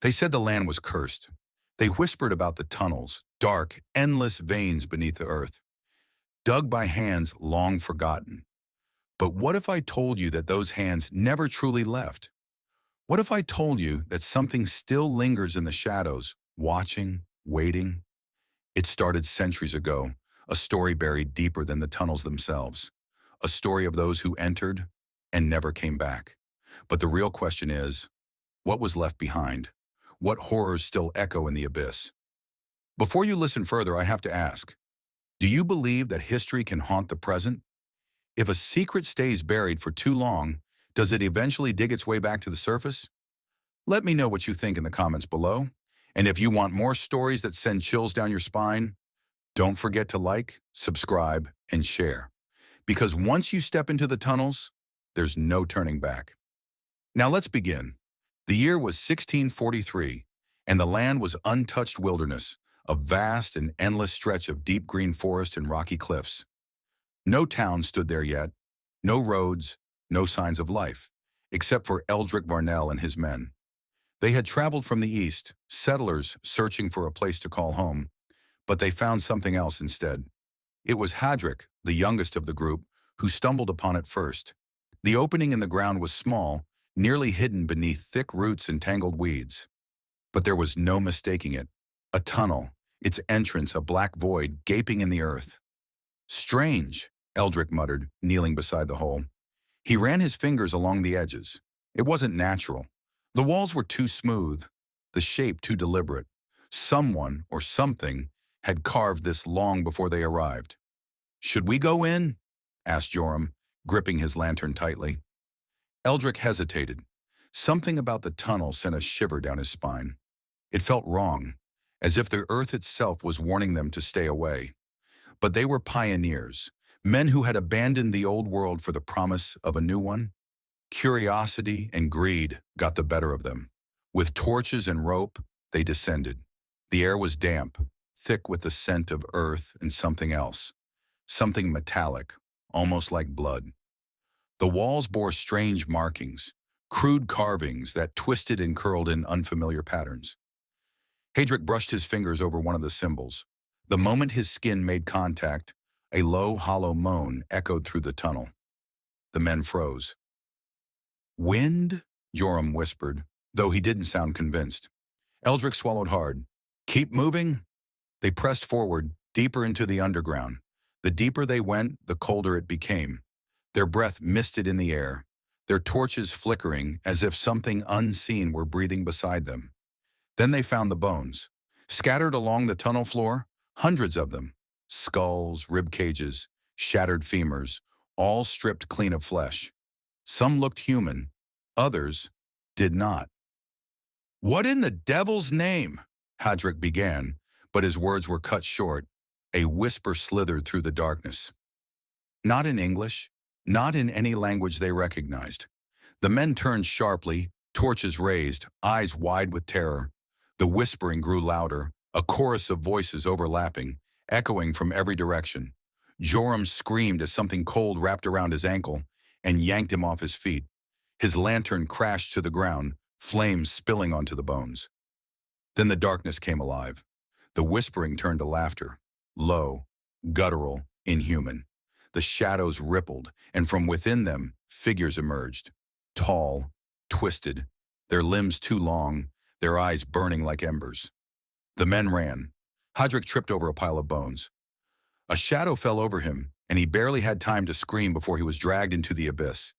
They said the land was cursed. They whispered about the tunnels, dark, endless veins beneath the earth, dug by hands long forgotten. But what if I told you that those hands never truly left? What if I told you that something still lingers in the shadows, watching, waiting? It started centuries ago, a story buried deeper than the tunnels themselves, a story of those who entered and never came back. But the real question is, what was left behind? What horrors still echo in the abyss? Before you listen further, I have to ask, do you believe that history can haunt the present? If a secret stays buried for too long, does it eventually dig its way back to the surface? Let me know what you think in the comments below. And if you want more stories that send chills down your spine, don't forget to like, subscribe, and share. Because once you step into the tunnels, there's no turning back. Now let's begin. The year was 1643, and the land was untouched wilderness, a vast and endless stretch of deep green forest and rocky cliffs. No town stood there yet, no roads, no signs of life, except for Eldrick Varnell and his men. They had traveled from the east, settlers searching for a place to call home, but they found something else instead. It was Hadrick, the youngest of the group, who stumbled upon it first. The opening in the ground was small, nearly hidden beneath thick roots and tangled weeds. But there was no mistaking it. A tunnel, its entrance a black void gaping in the earth. Strange, Eldrick muttered, kneeling beside the hole. He ran his fingers along the edges. It wasn't natural. The walls were too smooth, the shape too deliberate. Someone or something had carved this long before they arrived. "Should we go in?" asked Joram, gripping his lantern tightly. Eldrick hesitated. Something about the tunnel sent a shiver down his spine. It felt wrong, as if the earth itself was warning them to stay away. But they were pioneers, men who had abandoned the old world for the promise of a new one. Curiosity and greed got the better of them. With torches and rope, they descended. The air was damp, thick with the scent of earth and something else. Something metallic, almost like blood. The walls bore strange markings, crude carvings that twisted and curled in unfamiliar patterns. Hadrick brushed his fingers over one of the symbols. The moment his skin made contact, a low, hollow moan echoed through the tunnel. The men froze. "Wind?" Joram whispered, though he didn't sound convinced. Eldrick swallowed hard. "Keep moving?" They pressed forward, deeper into the underground. The deeper they went, the colder it became. Their breath misted in the air, their torches flickering as if something unseen were breathing beside them. Then they found the bones. Scattered along the tunnel floor, hundreds of them. Skulls, rib cages, shattered femurs, all stripped clean of flesh. Some looked human, others did not. "What in the devil's name?" Hadrick began, but his words were cut short. A whisper slithered through the darkness. Not in English, not in any language they recognized. The men turned sharply, torches raised, eyes wide with terror. The whispering grew louder, a chorus of voices overlapping, echoing from every direction. Joram screamed as something cold wrapped around his ankle and yanked him off his feet. His lantern crashed to the ground, flames spilling onto the bones. Then the darkness came alive. The whispering turned to laughter, low, guttural, inhuman. The shadows rippled, and from within them, figures emerged. Tall, twisted, their limbs too long, their eyes burning like embers. The men ran. Hadrick tripped over a pile of bones. A shadow fell over him, and he barely had time to scream before he was dragged into the abyss.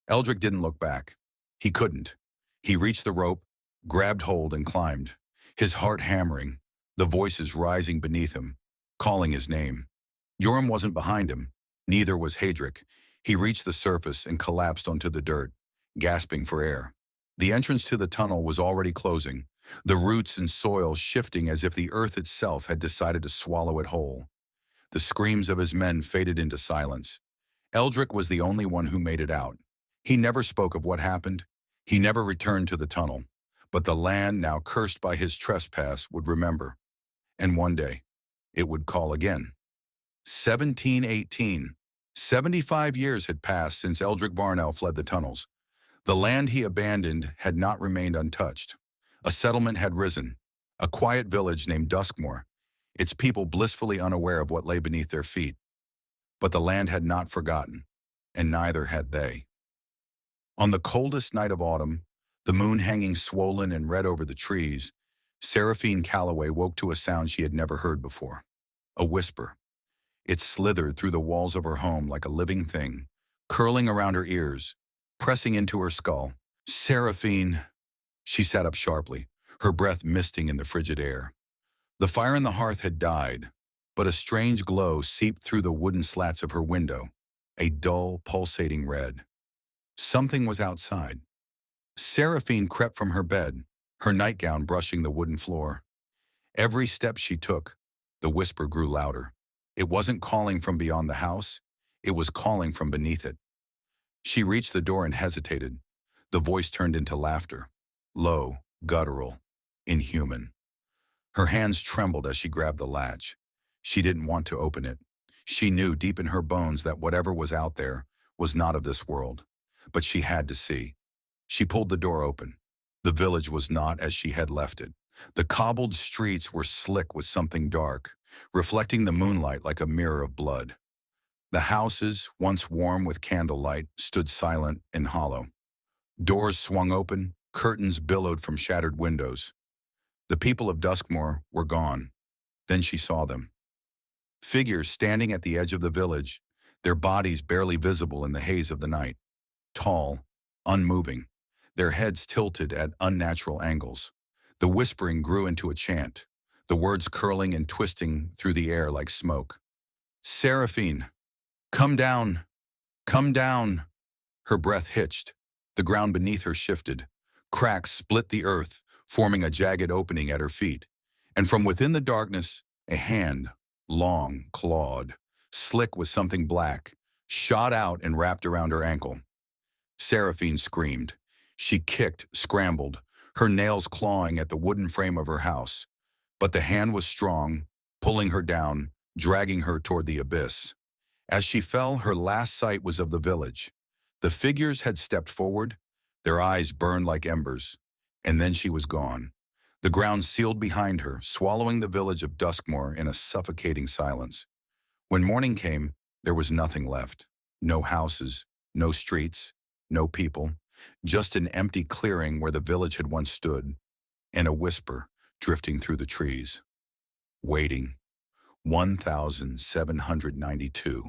Eldrick didn't look back. He couldn't. He reached the rope, grabbed hold, and climbed, his heart hammering, the voices rising beneath him, calling his name. Joram wasn't behind him. Neither was Hadrick. He reached the surface and collapsed onto the dirt, gasping for air. The entrance to the tunnel was already closing, the roots and soil shifting as if the earth itself had decided to swallow it whole. The screams of his men faded into silence. Eldrick was the only one who made it out. He never spoke of what happened. He never returned to the tunnel. But the land, now cursed by his trespass, would remember. And one day, it would call again. 1718. 75 years had passed since Eldrick Varnell fled the tunnels. The land he abandoned had not remained untouched. A settlement had risen, a quiet village named Duskmore, its people blissfully unaware of what lay beneath their feet. But the land had not forgotten, and neither had they. On the coldest night of autumn, the moon hanging swollen and red over the trees, Seraphine Calloway woke to a sound she had never heard before. A whisper. It slithered through the walls of her home like a living thing, curling around her ears, pressing into her skull. Seraphine! She sat up sharply, her breath misting in the frigid air. The fire in the hearth had died, but a strange glow seeped through the wooden slats of her window, a dull, pulsating red. Something was outside. Seraphine crept from her bed, her nightgown brushing the wooden floor. Every step she took, the whisper grew louder. It wasn't calling from beyond the house, it was calling from beneath it. She reached the door and hesitated. The voice turned into laughter, low, guttural, inhuman. Her hands trembled as she grabbed the latch. She didn't want to open it. She knew deep in her bones that whatever was out there was not of this world. But she had to see. She pulled the door open. The village was not as she had left it. The cobbled streets were slick with something dark, reflecting the moonlight like a mirror of blood. The houses, once warm with candlelight, stood silent and hollow. Doors swung open, curtains billowed from shattered windows. The people of Duskmore were gone. Then she saw them. Figures standing at the edge of the village, their bodies barely visible in the haze of the night. Tall, unmoving, their heads tilted at unnatural angles. The whispering grew into a chant, the words curling and twisting through the air like smoke. Seraphine, come down, come down. Her breath hitched. The ground beneath her shifted. Cracks split the earth, forming a jagged opening at her feet. And from within the darkness, a hand, long, clawed, slick with something black, shot out and wrapped around her ankle. Seraphine screamed. She kicked, scrambled, her nails clawing at the wooden frame of her house. But the hand was strong, pulling her down, dragging her toward the abyss. As she fell, her last sight was of the village. The figures had stepped forward, their eyes burned like embers, and then she was gone. The ground sealed behind her, swallowing the village of Duskmore in a suffocating silence. When morning came, there was nothing left. No houses, no streets, no people, just an empty clearing where the village had once stood, and a whisper drifting through the trees. Waiting. 1792.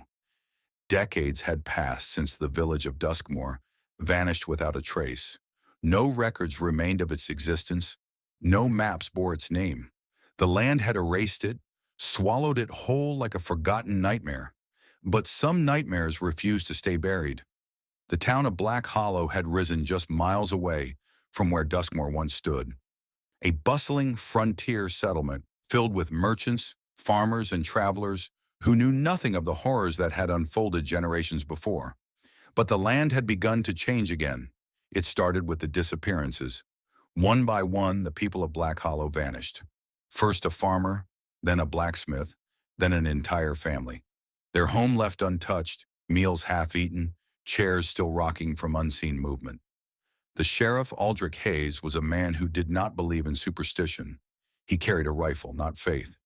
Decades had passed since the village of Duskmore vanished without a trace. No records remained of its existence. No maps bore its name. The land had erased it, swallowed it whole like a forgotten nightmare. But some nightmares refused to stay buried. The town of Black Hollow had risen just miles away from where Duskmore once stood. A bustling frontier settlement filled with merchants, farmers, and travelers who knew nothing of the horrors that had unfolded generations before. But the land had begun to change again. It started with the disappearances. One by one, the people of Black Hollow vanished. First a farmer, then a blacksmith, then an entire family. Their home left untouched, meals half-eaten, chairs still rocking from unseen movement. The sheriff, Aldrich Hayes, was a man who did not believe in superstition. He carried a rifle, not faith.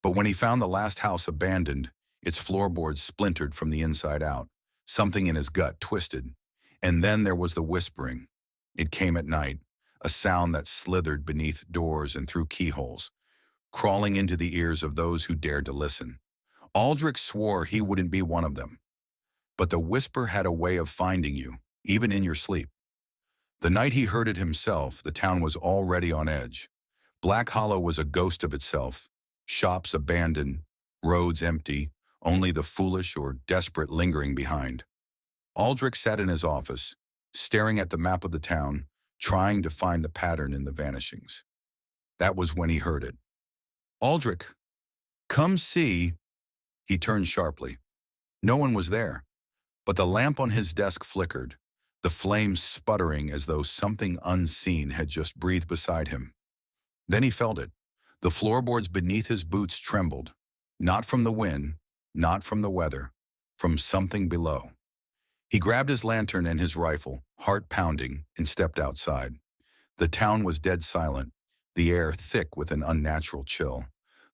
But when he found the last house abandoned, its floorboards splintered from the inside out, something in his gut twisted. And then there was the whispering. It came at night, a sound that slithered beneath doors and through keyholes, crawling into the ears of those who dared to listen. Aldrich swore he wouldn't be one of them. But the whisper had a way of finding you, even in your sleep. The night he heard it himself, the town was already on edge. Black Hollow was a ghost of itself. Shops abandoned, roads empty, only the foolish or desperate lingering behind. Aldrich sat in his office, staring at the map of the town, trying to find the pattern in the vanishings. That was when he heard it. Aldrich, come see. He turned sharply. No one was there, but the lamp on his desk flickered, the flames sputtering as though something unseen had just breathed beside him. Then he felt it. The floorboards beneath his boots trembled, not from the wind, not from the weather, from something below. He grabbed his lantern and his rifle, heart pounding, and stepped outside. The town was dead silent, the air thick with an unnatural chill.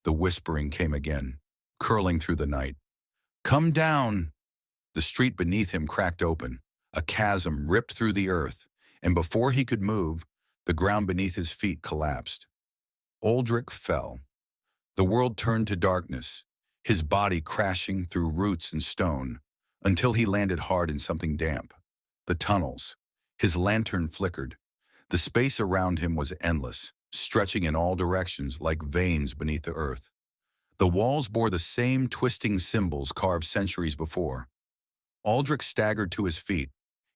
The whispering came again, curling through the night. "Come down!" The street beneath him cracked open. A chasm ripped through the earth, and before he could move, the ground beneath his feet collapsed. Aldrich fell. The world turned to darkness, his body crashing through roots and stone, until he landed hard in something damp. The tunnels. His lantern flickered. The space around him was endless, stretching in all directions like veins beneath the earth. The walls bore the same twisting symbols carved centuries before. Aldrich staggered to his feet,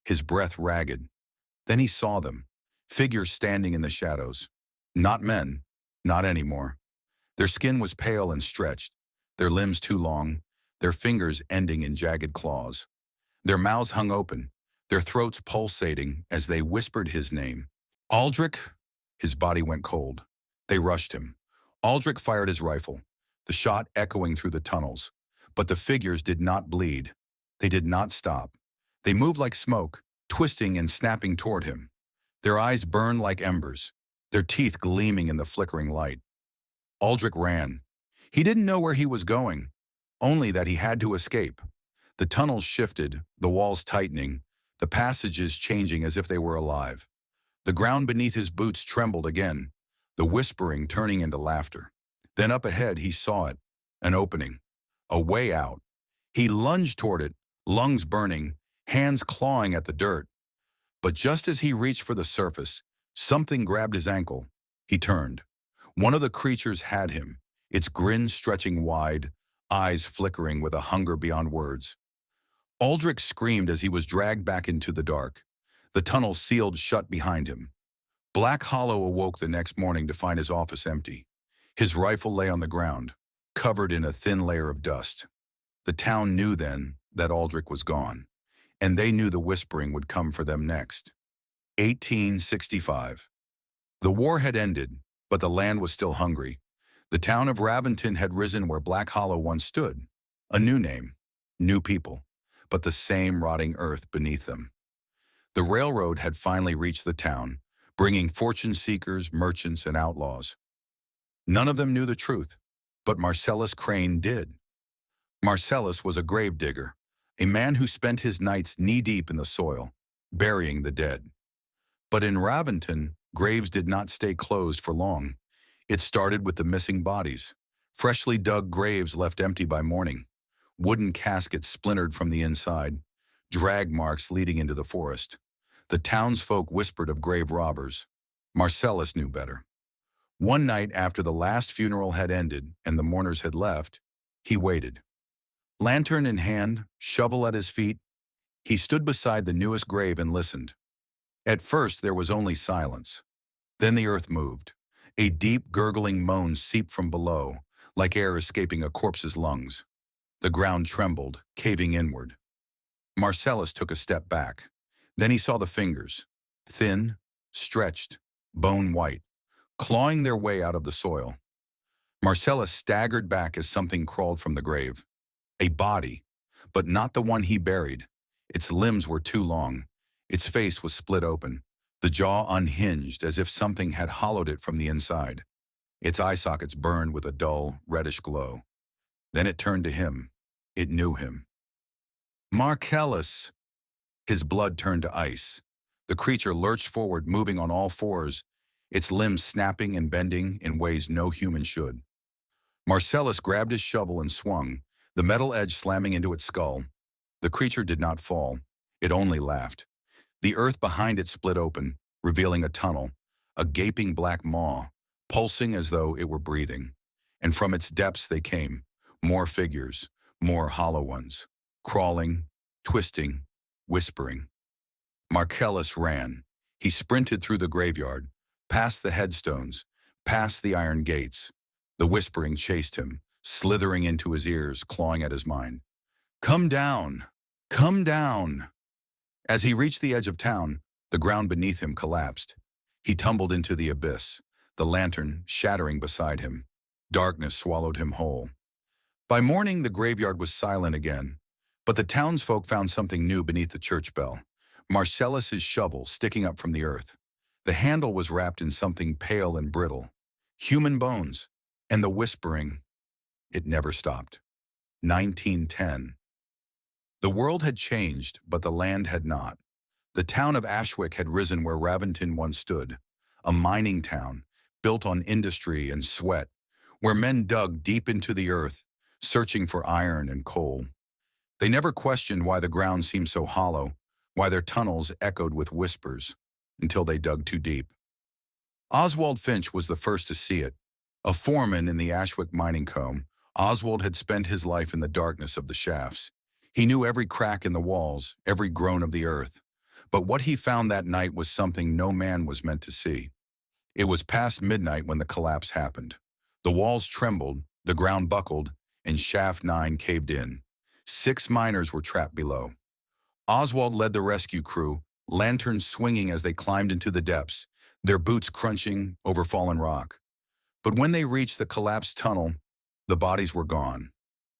his breath ragged. Then he saw them, figures standing in the shadows. Not men, not anymore. Their skin was pale and stretched, their limbs too long, their fingers ending in jagged claws. Their mouths hung open, their throats pulsating as they whispered his name. "Aldrich!" His body went cold. They rushed him. Aldrich fired his rifle, the shot echoing through the tunnels. But the figures did not bleed. They did not stop. They moved like smoke, twisting and snapping toward him. Their eyes burned like embers, their teeth gleaming in the flickering light. Aldrich ran. He didn't know where he was going, only that he had to escape. The tunnels shifted, the walls tightening, the passages changing as if they were alive. The ground beneath his boots trembled again, the whispering turning into laughter. Then up ahead he saw it, an opening, a way out. He lunged toward it, lungs burning, hands clawing at the dirt. But just as he reached for the surface, something grabbed his ankle. He turned. One of the creatures had him, its grin stretching wide, eyes flickering with a hunger beyond words. Aldrich screamed as he was dragged back into the dark. The tunnel sealed shut behind him. Black Hollow awoke the next morning to find his office empty. His rifle lay on the ground, covered in a thin layer of dust. The town knew then that Aldrich was gone, and they knew the whispering would come for them next. 1865. The war had ended, but the land was still hungry. The town of Raventon had risen where Black Hollow once stood. A new name, new people, but the same rotting earth beneath them. The railroad had finally reached the town, bringing fortune seekers, merchants, and outlaws. None of them knew the truth, but Marcellus Crane did. Marcellus was a grave digger, a man who spent his nights knee-deep in the soil, burying the dead. But in Raventon, graves did not stay closed for long. It started with the missing bodies, freshly dug graves left empty by morning, wooden caskets splintered from the inside, drag marks leading into the forest. The townsfolk whispered of grave robbers. Marcellus knew better. One night after the last funeral had ended and the mourners had left, he waited. Lantern in hand, shovel at his feet, he stood beside the newest grave and listened. At first there was only silence. Then the earth moved. A deep gurgling moan seeped from below, like air escaping a corpse's lungs. The ground trembled, caving inward. Marcellus took a step back. Then he saw the fingers, thin, stretched, bone-white, clawing their way out of the soil. Marcellus staggered back as something crawled from the grave. A body, but not the one he buried. Its limbs were too long. Its face was split open, the jaw unhinged as if something had hollowed it from the inside. Its eye sockets burned with a dull, reddish glow. Then it turned to him. It knew him. "Marcellus!" His blood turned to ice. The creature lurched forward, moving on all fours, its limbs snapping and bending in ways no human should. Marcellus grabbed his shovel and swung, the metal edge slamming into its skull. The creature did not fall. It only laughed. The earth behind it split open, revealing a tunnel, a gaping black maw, pulsing as though it were breathing. And from its depths they came, more figures, more hollow ones, crawling, twisting, whispering. Marcellus ran. He sprinted through the graveyard, past the headstones, past the iron gates. The whispering chased him, slithering into his ears, clawing at his mind. "Come down! Come down!" As he reached the edge of town, the ground beneath him collapsed. He tumbled into the abyss, the lantern shattering beside him. Darkness swallowed him whole. By morning, the graveyard was silent again, but the townsfolk found something new beneath the church bell. Marcellus's shovel sticking up from the earth. The handle was wrapped in something pale and brittle, human bones, and the whispering. It never stopped. 1910. The world had changed, but the land had not. The town of Ashwick had risen where Raventon once stood, a mining town built on industry and sweat, where men dug deep into the earth, searching for iron and coal. They never questioned why the ground seemed so hollow, why their tunnels echoed with whispers, until they dug too deep. Oswald Finch was the first to see it. A foreman in the Ashwick mining comb, Oswald had spent his life in the darkness of the shafts. He knew every crack in the walls, every groan of the earth. But what he found that night was something no man was meant to see. It was past midnight when the collapse happened. The walls trembled, the ground buckled, and Shaft 9 caved in. 6 miners were trapped below. Oswald led the rescue crew, lanterns swinging as they climbed into the depths, their boots crunching over fallen rock. But when they reached the collapsed tunnel, the bodies were gone.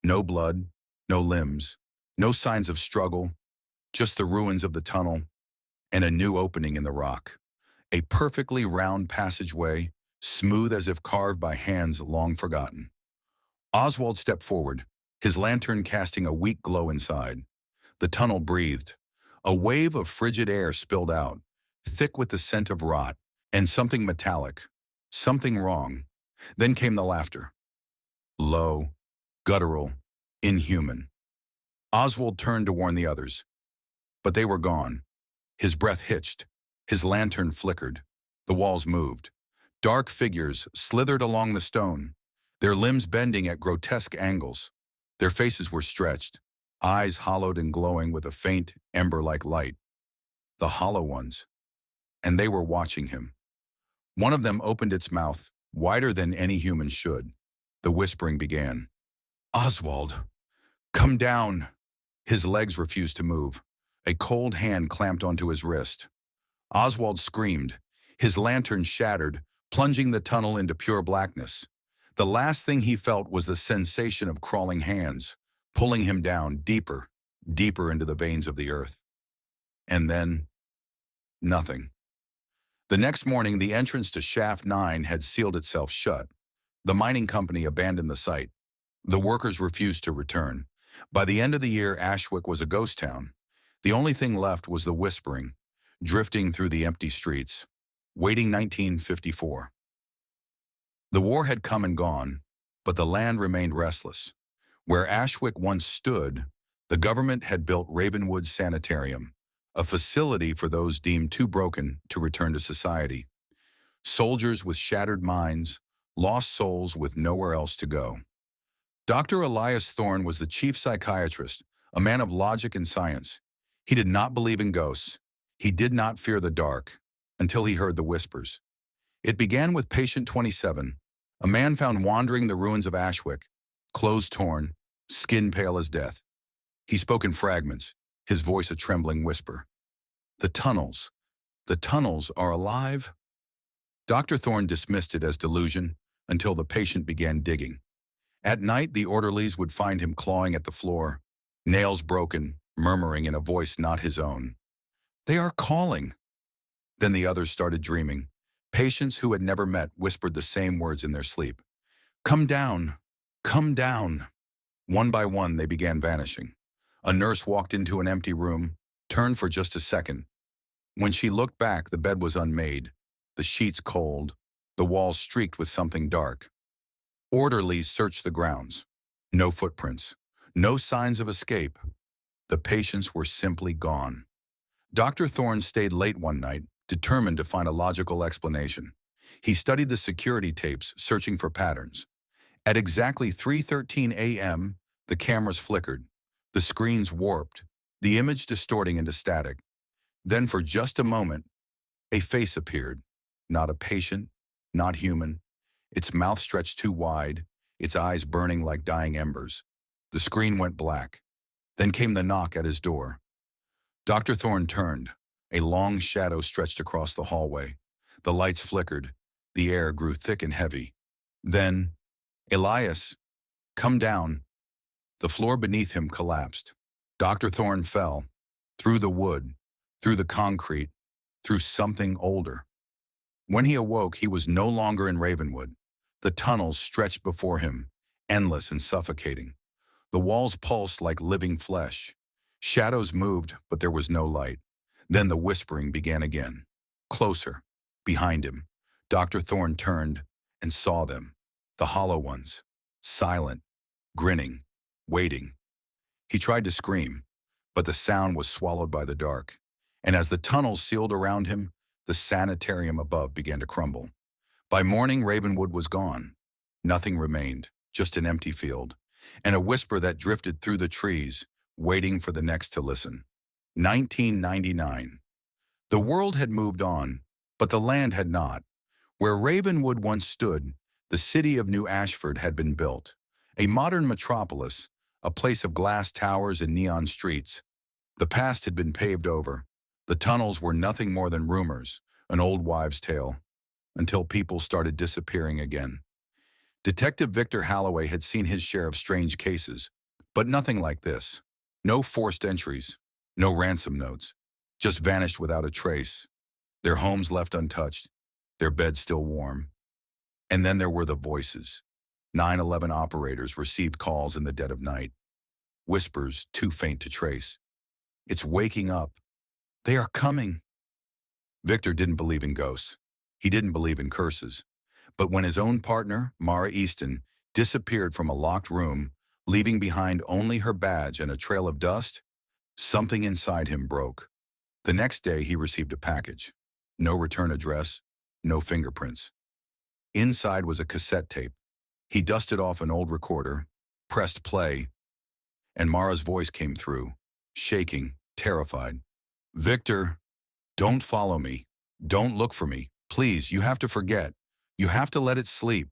No blood, no limbs, no signs of struggle, just the ruins of the tunnel and a new opening in the rock. A perfectly round passageway, smooth as if carved by hands long forgotten. Oswald stepped forward, his lantern casting a weak glow inside. The tunnel breathed. A wave of frigid air spilled out, thick with the scent of rot, and something metallic. Something wrong. Then came the laughter. Low, guttural, inhuman. Oswald turned to warn the others, but they were gone. His breath hitched. His lantern flickered. The walls moved. Dark figures slithered along the stone, their limbs bending at grotesque angles. Their faces were stretched, eyes hollowed and glowing with a faint, ember-like light. The hollow ones. And they were watching him. One of them opened its mouth, wider than any human should. The whispering began. "Oswald, come down." His legs refused to move. A cold hand clamped onto his wrist. Oswald screamed. His lantern shattered, plunging the tunnel into pure blackness. The last thing he felt was the sensation of crawling hands, pulling him down deeper, deeper into the veins of the earth. And then, nothing. The next morning, the entrance to Shaft 9 had sealed itself shut. The mining company abandoned the site. The workers refused to return. By the end of the year, Ashwick was a ghost town. The only thing left was the whispering, drifting through the empty streets. Waiting 1954. The war had come and gone, but the land remained restless. Where Ashwick once stood, the government had built Ravenwood Sanitarium, a facility for those deemed too broken to return to society. Soldiers with shattered minds, lost souls with nowhere else to go. Dr. Elias Thorne was the chief psychiatrist, a man of logic and science. He did not believe in ghosts. He did not fear the dark, until he heard the whispers. It began with patient 27, a man found wandering the ruins of Ashwick, clothes torn, skin pale as death. He spoke in fragments, his voice a trembling whisper. The tunnels are alive." Dr. Thorne dismissed it as delusion until the patient began digging. At night, the orderlies would find him clawing at the floor, nails broken, murmuring in a voice not his own. "They are calling." Then the others started dreaming. Patients who had never met whispered the same words in their sleep. "Come down, come down." One by one, they began vanishing. A nurse walked into an empty room, turned for just a second. When she looked back, the bed was unmade, the sheets cold, the walls streaked with something dark. Orderlies searched the grounds. No footprints, no signs of escape. The patients were simply gone. Dr. Thorne stayed late one night, determined to find a logical explanation. He studied the security tapes, searching for patterns. At exactly 3:13 a.m., the cameras flickered, the screens warped, the image distorting into static. Then for just a moment, a face appeared. Not a patient, not human. Its mouth stretched too wide, its eyes burning like dying embers. The screen went black. Then came the knock at his door. Dr. Thorne turned. A long shadow stretched across the hallway. The lights flickered. The air grew thick and heavy. Then, "Elias, come down." The floor beneath him collapsed. Dr. Thorne fell, through the wood, through the concrete, through something older. When he awoke, he was no longer in Ravenwood. The tunnels stretched before him, endless and suffocating. The walls pulsed like living flesh. Shadows moved, but there was no light. Then the whispering began again. Closer, behind him. Dr. Thorne turned and saw them. The hollow ones, silent, grinning, waiting. He tried to scream, but the sound was swallowed by the dark. And as the tunnels sealed around him, the sanitarium above began to crumble. By morning, Ravenwood was gone. Nothing remained, just an empty field, and a whisper that drifted through the trees, waiting for the next to listen. 1999. The world had moved on, but the land had not. Where Ravenwood once stood, the city of New Ashford had been built. A modern metropolis, a place of glass towers and neon streets. The past had been paved over. The tunnels were nothing more than rumors, an old wives' tale, until people started disappearing again. Detective Victor Halloway had seen his share of strange cases, but nothing like this. No forced entries, no ransom notes, just vanished without a trace. Their homes left untouched, their beds still warm. And then there were the voices. 911 operators received calls in the dead of night. Whispers too faint to trace. It's waking up. They are coming. Victor didn't believe in ghosts. He didn't believe in curses. But when his own partner, Mara Easton, disappeared from a locked room, leaving behind only her badge and a trail of dust, something inside him broke. The next day, he received a package. No return address, no fingerprints. Inside was a cassette tape. He dusted off an old recorder, pressed play, and Mara's voice came through, shaking, terrified. "Victor, don't follow me. Don't look for me. Please, you have to forget. You have to let it sleep."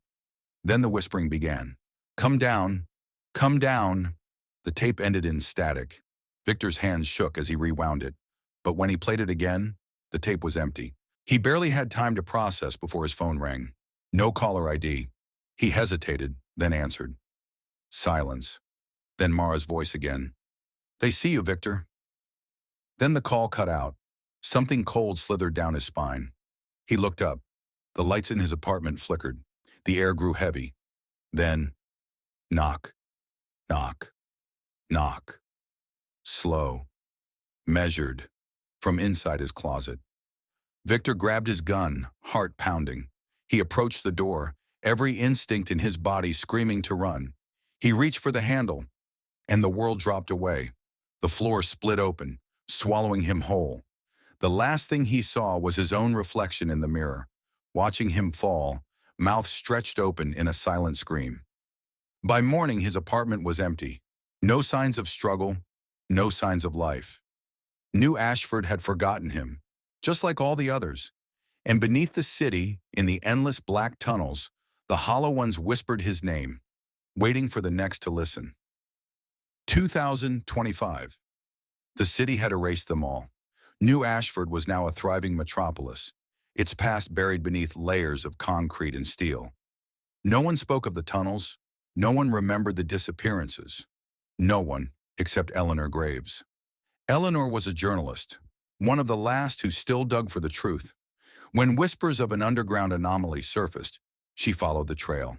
Then the whispering began. "Come down. Come down." The tape ended in static. Victor's hands shook as he rewound it. But when he played it again, the tape was empty. He barely had time to process before his phone rang. No caller ID. He hesitated, then answered. Silence. Then Mara's voice again. "They see you, Victor." Then the call cut out. Something cold slithered down his spine. He looked up. The lights in his apartment flickered. The air grew heavy. Then, knock, knock, knock. Slow, measured, from inside his closet. Victor grabbed his gun, heart pounding. He approached the door, every instinct in his body screaming to run. He reached for the handle, and the world dropped away. The floor split open, swallowing him whole. The last thing he saw was his own reflection in the mirror, watching him fall, mouth stretched open in a silent scream. By morning, his apartment was empty. No signs of struggle, no signs of life. New Ashford had forgotten him, just like all the others. And beneath the city, in the endless black tunnels, the hollow ones whispered his name, waiting for the next to listen. 2025. The city had erased them all. New Ashford was now a thriving metropolis, its past buried beneath layers of concrete and steel. No one spoke of the tunnels. No one remembered the disappearances. No one, except Eleanor Graves. Eleanor was a journalist, one of the last who still dug for the truth. When whispers of an underground anomaly surfaced, she followed the trail.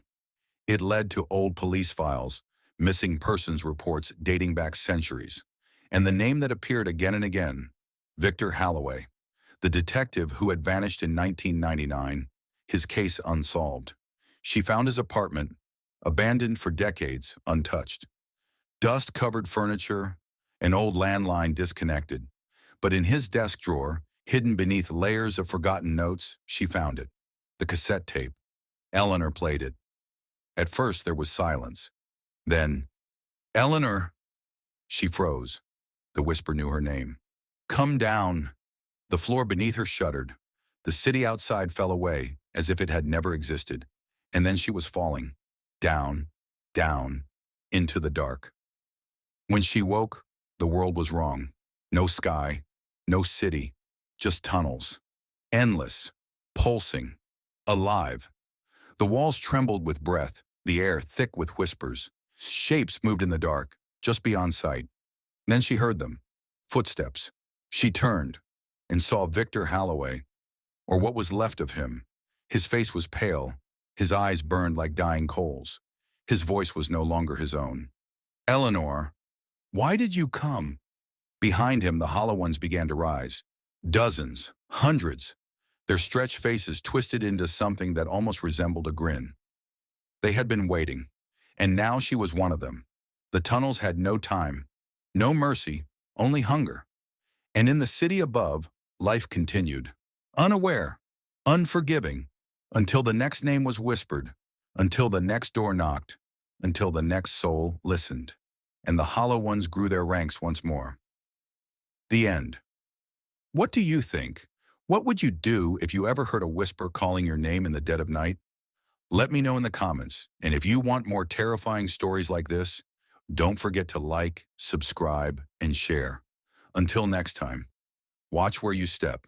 It led to old police files, missing persons reports dating back centuries, and the name that appeared again and again, Victor Halloway, the detective who had vanished in 1999, his case unsolved. She found his apartment, abandoned for decades, untouched. Dust-covered furniture, an old landline disconnected. But in his desk drawer, hidden beneath layers of forgotten notes, she found it. The cassette tape. Eleanor played it. At first, there was silence. Then, "Eleanor!" She froze. The whisper knew her name. "Come down." The floor beneath her shuddered. The city outside fell away, as if it had never existed. And then she was falling. Down, down, into the dark. When she woke, the world was wrong. No sky, no city, just tunnels. Endless, pulsing, alive. The walls trembled with breath, the air thick with whispers. Shapes moved in the dark, just beyond sight. Then she heard them. Footsteps. She turned and saw Victor Halloway, or what was left of him. His face was pale, His eyes burned like dying coals. His voice was no longer his own. Eleanor, why did you come? Behind him, the hollow ones began to rise. Dozens, hundreds, their stretched faces twisted into something that almost resembled a grin. They had been waiting, and now she was one of them. The tunnels had no time, no mercy, only hunger. And in the city above, life continued, unaware, unforgiving, until the next name was whispered, until the next door knocked, until the next soul listened, and the hollow ones grew their ranks once more. The end. What do you think? What would you do if you ever heard a whisper calling your name in the dead of night? Let me know in the comments, and if you want more terrifying stories like this, don't forget to like, subscribe, and share. Until next time, watch where you step.